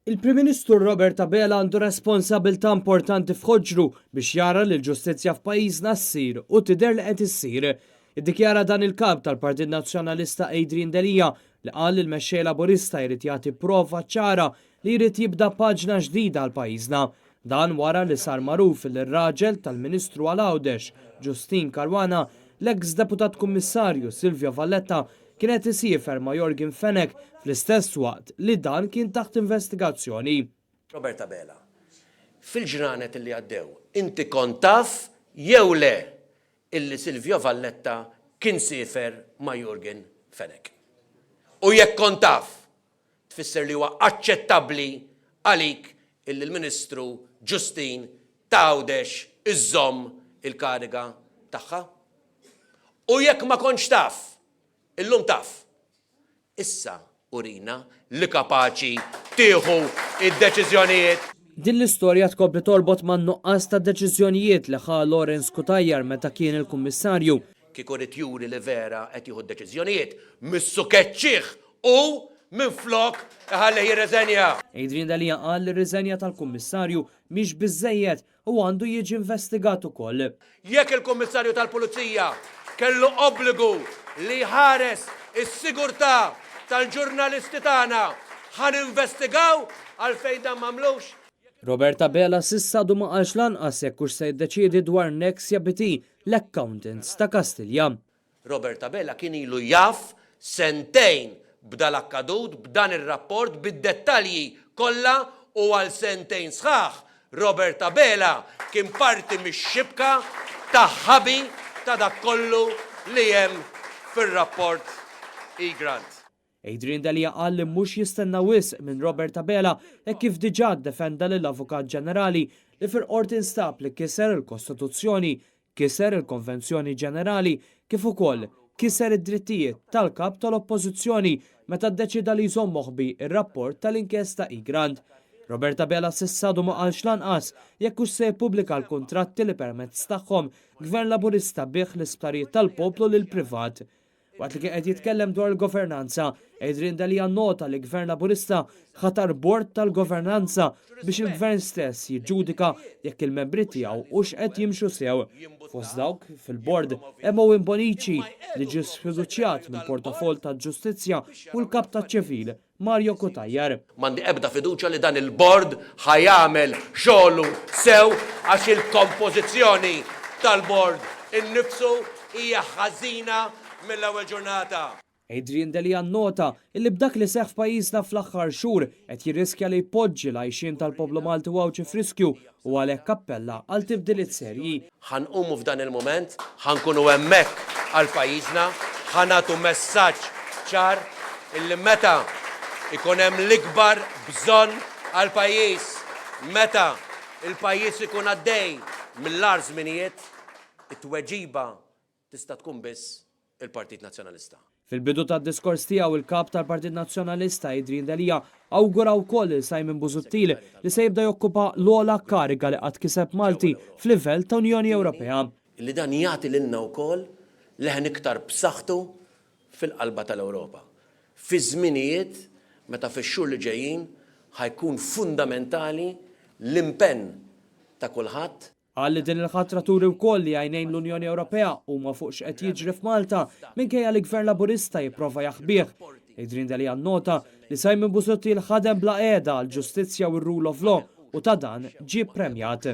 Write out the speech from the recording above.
Il-Prim Ministru Robert Abela għandu responsabilità importanti f'ħoġru biex jara li l-ġustizzja f'pajjiżna ssir u tidher li qed issir. Iddikjara dan il-kap tal-Partit Nazzjonalista Adrien Delija li qal li l-mexxej Laburista jrid jagħti prova ċara li jrid jibda paġna ġdida għal pajjiżna. Dan wara li sar magħruf il-raġel tal-Ministru għal Għawdex, Justin Caruana, l-eks deputat kummissarju Silvio Valletta kienet isifer ma' Jorgen Fenech fl-istess waqt li dan kien taħt investigazzjoni. Robert Abela, fil-ġranet li għaddew, inti kont taf jew le illi Silvio Valletta kien sifer ma' Jorgen Fenech. U jekk kont taf, tfisser li huwa aċċettabbli għalik illi l-Ministru Justin Għawdex iżomm il-kariga tagħha. U jekk ma kontx taf, illum taf, issa urina li kapaċi tieħu id-deċiżjonijiet. Din l-istorja tkompli torbot ma' nuqqas ta' deċiżjonijiet li ħa Lawrence Kutajjar meta kien il-kummissarju. Kieku rid juri li vera qed jieħu d-deċiżjonijiet missu keċċih u minflok ħalli jirreżenja. Adrien Delija qal li riżenja tal-kummissarju mhix biżżejjed u għandu jiġi investigat ukoll. Jekk il-Kummissarju tal-Pulizija kellu obbligu li ħares is-sigurtà tal-ġurnalisti tagħna ħan investigaw għalfejn dan m'għamlux. Robert Abela s'issa du ma qalx lanqas jekk hux se jiddeċiedi dwar Nexia BT l-accountants ta' Kastilja. Robert Abela kien ilu jaf sentejn b'dan l-akkadut, b'dan ir-rapport, bid-dettalji kollha u għal sentejn sħaħ Robert Abela kien parti mix-xibka ta' ħabi ta' dak kollu li hemm fir-rapport E-Grant. Adrien Delija qal li mhux jistenna wisq minn Robert Abela e kif diġà ddefenda lill-Avukat Ġenerali li fil-qorti instab li kiser il-Kostituzzjoni, kiser il-Konvenzjoni Ġenerali kif ukoll kiser id-drittijiet tal-kap tal-Oppożizzjoni meta ddeċida li jżomm moħbi ir-rapport tal-inkjesta E-Grant. Robert Abela s'issadu ma qalx lanqas jekk hux se jippubblika l-kuntratti li permezz tagħhom Gvern Laburista bih l-isptarijiet tal-poplu lil privat. Waqt li kien qed jitkellem dwar il-governanza, Adrien Delija nota li Gvern Laburista ħatar bord tal-governanza biex il-Gvern stess jiġġudika jekk il-membri tiegħu hux qed jimxu sew. Fost dawk fil-bord hemm Owen Bonici li ġie sfiduċjat mill-portafol tal-Ġustizzja u l-kap taċ-ċivil Mario Kutajjar. M'għandi ebda fiduċja li dan il-bord ħajamel xogħlu sew għax il-kompożizzjoni tal-bord innifsu hija ħażina mill-ewwel ġurnata. Adrien Delija nota illi b'dak li seħħ f'pajjiżna fl-aħħar xhur qed jirriskja li jpoġġi l-għajxien tal-poplu Malti wawċi friskju u għalhekk appella għal tibdiliet serji. Ħanqumu f'dan il-mument, ħankunu hemmhekk għal pajjiżna, ħanatu messaġġ ċar illi meta ikun hemm l-ikbar bżonn għal pajjiż, meta il-pajjiż ikun għaddej mill-ar żminijiet, it-tweġiba tista' tkun biss il-Partit Nazzjonalista. Fil-bidu tad-diskors tiegħu il-kap tal-Partit Nazzjonalista Adrien Delija awgura wkoll il Simon Busuttil li se jibda jokkupa l-ogħla kariga li qatt kiseb Malti f'livell ta' Unjoni Ewropea. Li dan jagħti lilna wkoll leħen iktar b'saħħtu fil-qalba tal-Ewropa. Fi żminijiet meta fix-xhur li ġejjin ħajkun fundamentali l-impenn ta' kulħadd. Għalli din il-ħatra turi wkoll li għajnejn l-Unjoni Ewropea huma fuq x'qed jiġri f'Malta minkejja li Gvern Laburista jipprova jaħbih. Adrien Delija nota li Simon Busuttil ħadem bla qiegħda għall-ġustizzja u r-rule of law u ta' dan ġie premjat.